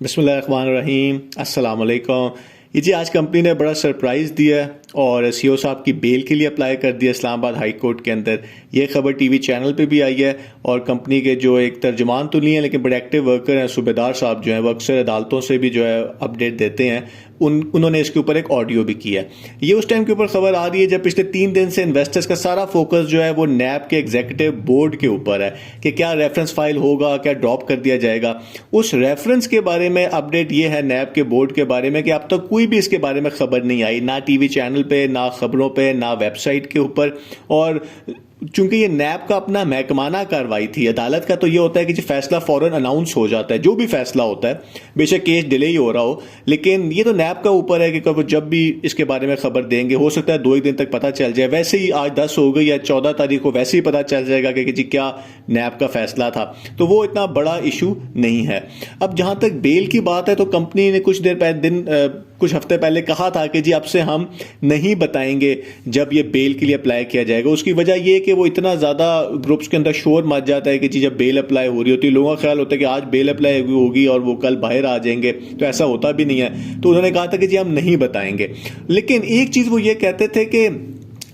बिस्मिल्लाह रहमान रहीम, अस्सलाम वालेकुम। ये जी आज कंपनी ने बड़ा सरप्राइज़ दिया है और सीईओ साहब की बेल के लिए अप्लाई कर दिया इस्लामाबाद हाई कोर्ट के अंदर। ये खबर टीवी चैनल पे भी आई है और कंपनी के जो एक तर्जुमान तो नहीं है लेकिन बड़े एक्टिव वर्कर हैं, सूबेदार साहब जो हैं, वो अक्सर अदालतों से भी जो है अपडेट देते हैं। उन्होंने इसके ऊपर एक ऑडियो भी किया है। ये उस टाइम के ऊपर खबर आ रही है जब पिछले 3 दिन से इन्वेस्टर्स का सारा फोकस जो है वो नैब के एग्जीक्यूटिव बोर्ड के ऊपर है कि क्या रेफरेंस फाइल होगा, क्या ड्रॉप कर दिया जाएगा। उस रेफरेंस के बारे में अपडेट ये है नैब के बोर्ड के बारे में कि अब तक कोई भी इसके बारे में खबर नहीं आई, ना टीवी चैनल पे, ना खबरों पे, ना वेबसाइट के ऊपर। और चूंकि ये नैब का अपना महकमाना कार्रवाई थी, अदालत का तो ये होता है कि जो फैसला फौरन अनाउंस हो जाता है, जो भी फैसला होता है, बेशक केस डिले ही हो रहा हो, लेकिन ये तो नैब का ऊपर है कि कब जब भी इसके बारे में खबर देंगे, हो सकता है 2 दिन तक पता चल जाए। वैसे ही आज 10 हो गई या 14 तारीख को वैसे ही पता चल जाएगा कि जी क्या नैब का फैसला था, तो वो इतना बड़ा इशू नहीं है। अब जहां तक बेल की बात है तो कंपनी ने कुछ हफ्ते पहले कहा था कि जी अब से हम नहीं बताएंगे जब ये बेल के लिए अप्लाई किया जाएगा। उसकी वजह ये कि वो इतना ज़्यादा ग्रुप्स के अंदर शोर मच जाता है कि जी जब बेल अप्लाई हो रही होती है, लोगों का ख्याल होता है कि आज बेल अप्लाई होगी और वो कल बाहर आ जाएंगे, तो ऐसा होता भी नहीं है। तो उन्होंने कहा था कि जी हम नहीं बताएंगे। लेकिन एक चीज़ वो ये कहते थे कि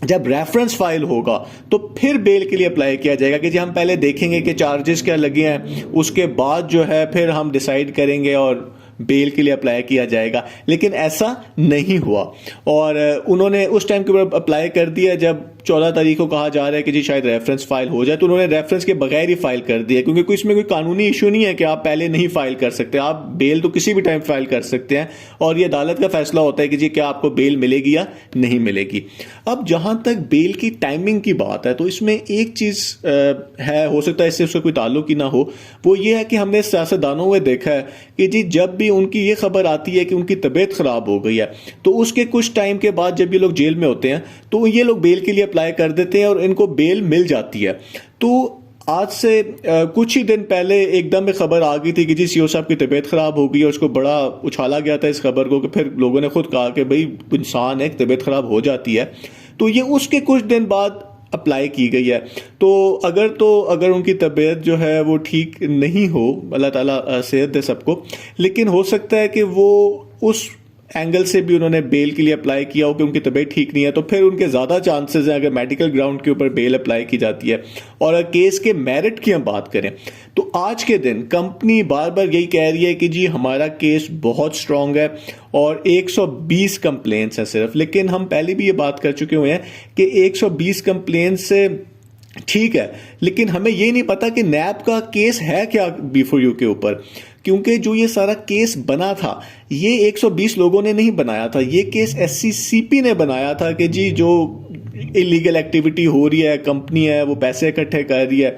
जब रेफरेंस फाइल होगा तो फिर बेल के लिए अप्लाई किया जाएगा कि जी हम पहले देखेंगे कि चार्जेस क्या लगे हैं, उसके बाद जो है फिर हम डिसाइड करेंगे और बेल के लिए अप्लाई किया जाएगा। लेकिन ऐसा नहीं हुआ और उन्होंने उस टाइम के ऊपर अप्लाई कर दिया जब 14 तारीख को कहा जा रहा है कि जी शायद रेफरेंस फाइल हो जाए, तो उन्होंने रेफरेंस के बगैर ही फाइल कर दिया, क्योंकि इसमें कोई कानूनी इशू नहीं है कि आप पहले नहीं फाइल कर सकते। आप बेल तो किसी भी टाइम फाइल कर सकते हैं और ये अदालत का फैसला होता है कि जी क्या आपको बेल मिलेगी या नहीं मिलेगी। अब जहां तक बेल की टाइमिंग की बात है तो इसमें एक चीज है, हो सकता है इससे उसका कोई ताल्लुक ही ना हो, वो ये है कि हमने सियासतदानों में देखा है कि जी जब भी उनकी ये खबर आती है कि उनकी तबीयत खराब हो गई है तो उसके कुछ टाइम के बाद जब ये लोग जेल में होते हैं तो ये लोग बेल के लिए अप्लाई कर देते हैं और इनको बेल मिल जाती है। तो आज से कुछ ही दिन पहले एकदम में खबर आ गई थी कि जी सीईओ साहब की तबीयत खराब हो गई और उसको बड़ा उछाला गया था इस खबर को, कि फिर लोगों ने खुद कहा कि भाई इंसान है, तबीयत खराब हो जाती है। तो ये उसके कुछ दिन बाद अप्लाई की गई है। तो अगर उनकी तबीयत जो है वो ठीक नहीं हो, अल्लाह ताला सेहत दे सबको, लेकिन हो सकता है कि वो उस एंगल से भी उन्होंने बेल के लिए अप्लाई किया हो कि उनकी तबीयत ठीक नहीं है, तो फिर उनके ज़्यादा चांसेस हैं अगर मेडिकल ग्राउंड के ऊपर बेल अप्लाई की जाती है। और अगर केस के मेरिट की हम बात करें तो आज के दिन कंपनी बार बार यही कह रही है कि जी हमारा केस बहुत स्ट्रांग है और 120 कंप्लेंट्स हैं सिर्फ। लेकिन हम पहले भी ये बात कर चुके हुए हैं कि 120 कंप्लेंट्स से ठीक है, लेकिन हमें ये नहीं पता कि नैब का केस है क्या B4U के ऊपर, क्योंकि जो ये सारा केस बना था ये 120 लोगों ने नहीं बनाया था। ये केस SCCP ने बनाया था कि जी जो इलीगल एक्टिविटी हो रही है, कंपनी है वो पैसे इकट्ठे कर रही है,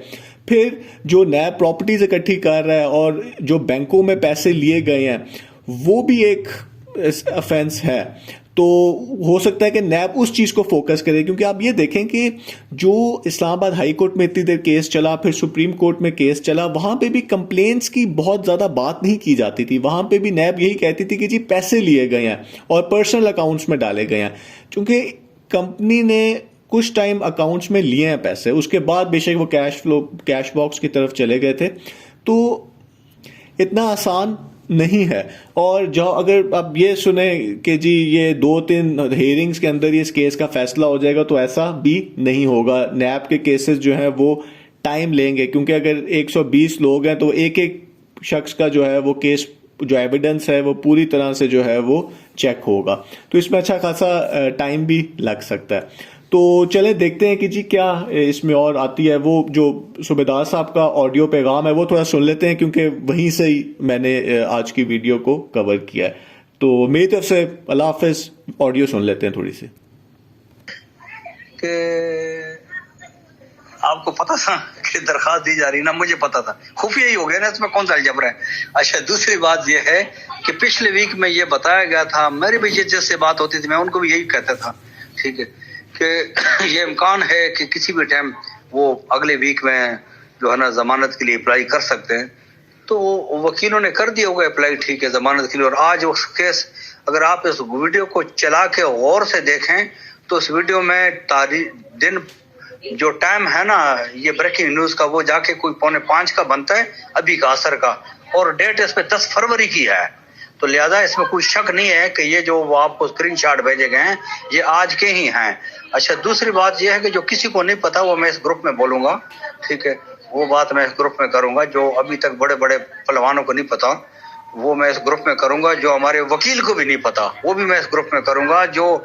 फिर जो नैब प्रॉपर्टीज इकट्ठी कर रहा है और जो बैंकों में पैसे लिए गए हैं वो भी एक ऑफेंस है। तो हो सकता है कि नैब उस चीज़ को फोकस करे, क्योंकि आप ये देखें कि जो इस्लामाबाद हाई कोर्ट में इतनी देर केस चला, फिर सुप्रीम कोर्ट में केस चला, वहाँ पे भी कंप्लेंट्स की बहुत ज़्यादा बात नहीं की जाती थी। वहाँ पे भी नैब यही कहती थी कि जी पैसे लिए गए हैं और पर्सनल अकाउंट्स में डाले गए हैं। क्योंकि कंपनी ने कुछ टाइम अकाउंट्स में लिए हैं पैसे, उसके बाद बेशक वो कैश बॉक्स की तरफ चले गए थे, तो इतना आसान नहीं है। और जो अगर आप ये सुने कि जी ये 2-3 हियरिंग्स के अंदर इस केस का फैसला हो जाएगा, तो ऐसा भी नहीं होगा। नैब के केसेस जो हैं वो टाइम लेंगे, क्योंकि अगर 120 लोग हैं तो एक एक शख्स का जो है वो केस जो एविडेंस है वो पूरी तरह से जो है वो चेक होगा, तो इसमें अच्छा खासा टाइम भी लग सकता है। तो चले देखते हैं कि जी क्या इसमें और आती है। वो जो सूबेदार साहब का ऑडियो पैगाम है वो थोड़ा सुन लेते हैं, क्योंकि वहीं से ही मैंने आज की वीडियो को कवर किया है। तो मेरी तरफ से अल्लाह हाफिज, ऑडियो सुन लेते हैं थोड़ी सी। कि आपको पता था कि दरखास्त दी जा रही, ना मुझे पता था, खुफिया ही हो गया ना, इसमें कौन सा अलजबरा है। अच्छा, दूसरी बात यह है कि पिछले वीक में ये बताया गया था, मेरी भी जैसे बात होती थी मैं उनको भी यही कहता था, ठीक है, कि ये इम्कान है कि किसी भी टाइम वो अगले वीक में जो है ना जमानत के लिए अप्लाई कर सकते हैं। तो वकीलों ने कर दिया होगा अप्लाई, ठीक है, जमानत के लिए। और आज उस केस, अगर आप इस वीडियो को चला के गौर से देखें तो इस वीडियो में तारीख, दिन, जो टाइम है ना ये ब्रेकिंग न्यूज का, वो जाके कोई 4:45 का बनता है, अभी का असर का, اور ڈیٹ اس پہ 10 فروری کی ہے. تو لہذا اس میں کوئی شک نہیں ہے کہ یہ جو وہ آپ کو اسکرین شاٹ بھیجے گئے ہیں یہ آج کے ہی ہیں. اچھا دوسری بات یہ ہے کہ جو کسی کو نہیں پتا وہ میں اس گروپ میں بولوں گا, ٹھیک ہے, وہ بات میں اس گروپ میں کروں گا. جو ابھی تک بڑے بڑے پہلوانوں کو نہیں پتا وہ میں اس گروپ میں کروں گا. جو ہمارے وکیل کو بھی نہیں پتا وہ بھی میں اس گروپ میں کروں گا. جو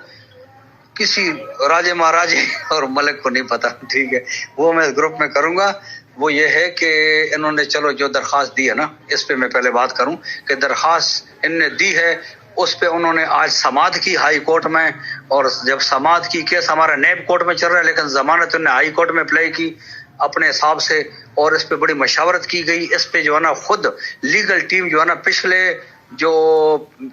کسی راجے مہاراجے اور ملک کو نہیں پتا, ٹھیک ہے, وہ میں اس گروپ میں کروں گا. وہ یہ ہے کہ انہوں نے چلو جو درخواست دی ہے نا, اس پہ میں پہلے بات کروں کہ درخواست ان نے دی ہے, اس پہ انہوں نے آج سماعت کی ہائی کورٹ میں. اور جب سماعت کی, کیس ہمارا نیب کورٹ میں چل رہا ہے لیکن ضمانت انہوں نے ہائی کورٹ میں اپلائی کی اپنے حساب سے, اور اس پہ بڑی مشاورت کی گئی. اس پہ جو ہے نا خود لیگل ٹیم جو ہے نا پچھلے جو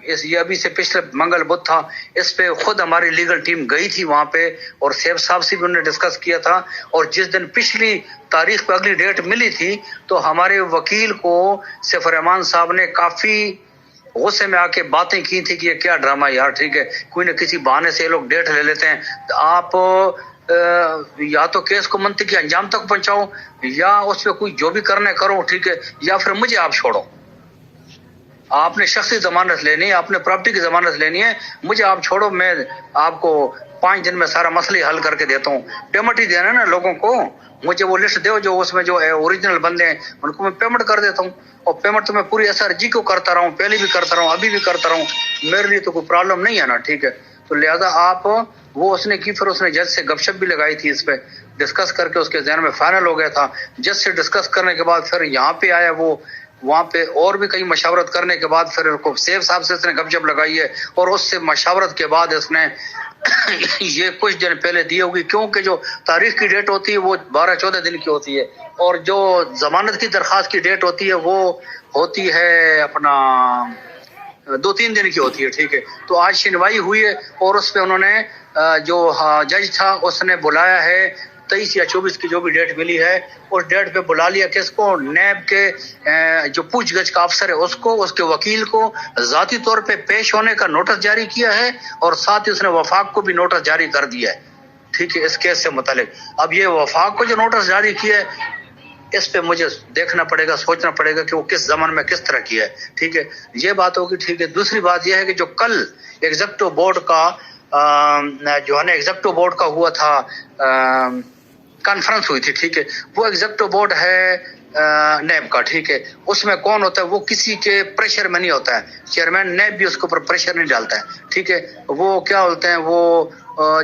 یہ ابھی سے پچھلے منگل بدھ تھا, اس پہ خود ہماری لیگل ٹیم گئی تھی وہاں پہ, اور سیف صاحب سے بھی انہوں نے ڈسکس کیا تھا. اور جس دن پچھلی تاریخ پہ اگلی ڈیٹ ملی تھی تو ہمارے وکیل کو سیف الرحمان صاحب نے کافی غصے میں آ کے باتیں کی تھی کہ یہ کیا ڈرامہ یار, ٹھیک ہے, کوئی نہ کسی بہانے سے یہ لوگ ڈیٹ لے لیتے ہیں. آپ یا تو کیس کو منطقی انجام تک پہنچاؤ یا اس پہ کوئی جو بھی کرنے کرو, ٹھیک ہے, یا پھر مجھے آپ چھوڑو. آپ نے شخصی ضمانت لینی ہے, آپ نے پراپرٹی کی ضمانت لینی ہے, مجھے آپ چھوڑو. میں آپ کو 5 دن میں سارا مسئلہ حل کر کے دیتا ہوں. پیمنٹ ہی دینا ہے نا لوگوں کو, مجھے وہ لسٹ دو جو اس میں جو اوریجنل بندے ہیں ان کو میں پیمنٹ کر دیتا ہوں. اور پیمنٹ تو میں پوری SRG کو کرتا رہا ہوں, پہلے بھی کرتا رہا ہوں, ابھی بھی کرتا رہا ہوں, میرے لیے تو کوئی پرابلم نہیں ہے نا, ٹھیک ہے. تو لہذا آپ وہ اس نے کی, پھر اس نے جج سے گپ شپ بھی لگائی تھی, اس پہ ڈسکس کر کے اس کے ذہن میں فائنل ہو گیا تھا. جج سے ڈسکس کرنے کے بعد پھر یہاں پہ آیا وہ, وہاں پہ اور بھی کئی مشاورت کرنے کے بعد پھر کو سیف صاحب سے اس نے گپ شپ لگائی ہے, اور اس سے مشاورت کے بعد اس نے یہ کچھ دن پہلے دی ہوگی, کیونکہ جو تاریخ کی ڈیٹ ہوتی ہے وہ 12-14 دن کی ہوتی ہے, اور جو ضمانت کی درخواست کی ڈیٹ ہوتی ہے وہ ہوتی ہے اپنا 2-3 دن کی ہوتی ہے, ٹھیک ہے. تو آج سنوائی ہوئی ہے اور اس پہ انہوں نے جو جج تھا اس نے بلایا ہے 23 یا 24 کی جو بھی ڈیٹ ملی ہے, اس ڈیٹ پہ بلا لیا کس کو, نیب کے جو پوچھ گچھ کا افسر ہے اس کو, اس کے وکیل کو ذاتی طور پہ پیش ہونے کا نوٹس جاری کیا ہے, اور ساتھ ہی اس نے وفاق کو بھی نوٹس جاری کر دیا ہے, ٹھیک ہے, اس کیس سے متعلق. اب یہ وفاق کو جو نوٹس جاری کیا ہے اس پہ مجھے دیکھنا پڑے گا, سوچنا پڑے گا کہ وہ کس زمن میں کس طرح کیا ہے, ٹھیک ہے, یہ بات ہوگی, ٹھیک ہے. دوسری بات یہ ہے کہ جو کل ایگزیکٹو بورڈ کا جو ہے نا ایگزیکٹو بورڈ کا ہوا تھا کانفرنس ہوئی تھی, ٹھیک ہے, وہ ایگزیکٹو بورڈ ہے نیب کا, ٹھیک ہے. اس میں کون ہوتا ہے, وہ کسی کے پریشر میں نہیں ہوتا ہے, چیئرمین نیب بھی اس کے اوپر پریشر نہیں ڈالتا ہے, ٹھیک ہے. وہ کیا ہوتے ہیں, وہ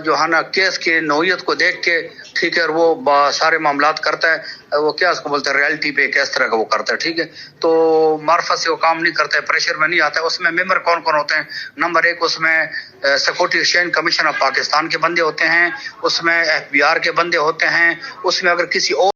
جو ہے نا کیس کی نوعیت کو دیکھ کے, ٹھیک ہے, وہ سارے معاملات کرتا ہے. وہ کیا اس کو بولتے ہیں, ریئلٹی پہ کس طرح کا وہ کرتا ہے, ٹھیک ہے. تو معرفت سے وہ کام نہیں کرتا ہے, پریشر میں نہیں آتا ہے. اس میں ممبر کون کون ہوتے ہیں, نمبر 1 اس میں security exchange commission of Pakistan کے بندے ہوتے ہیں, اس میں FBI کے بندے ہوتے ہیں, اس میں اگر کسی اور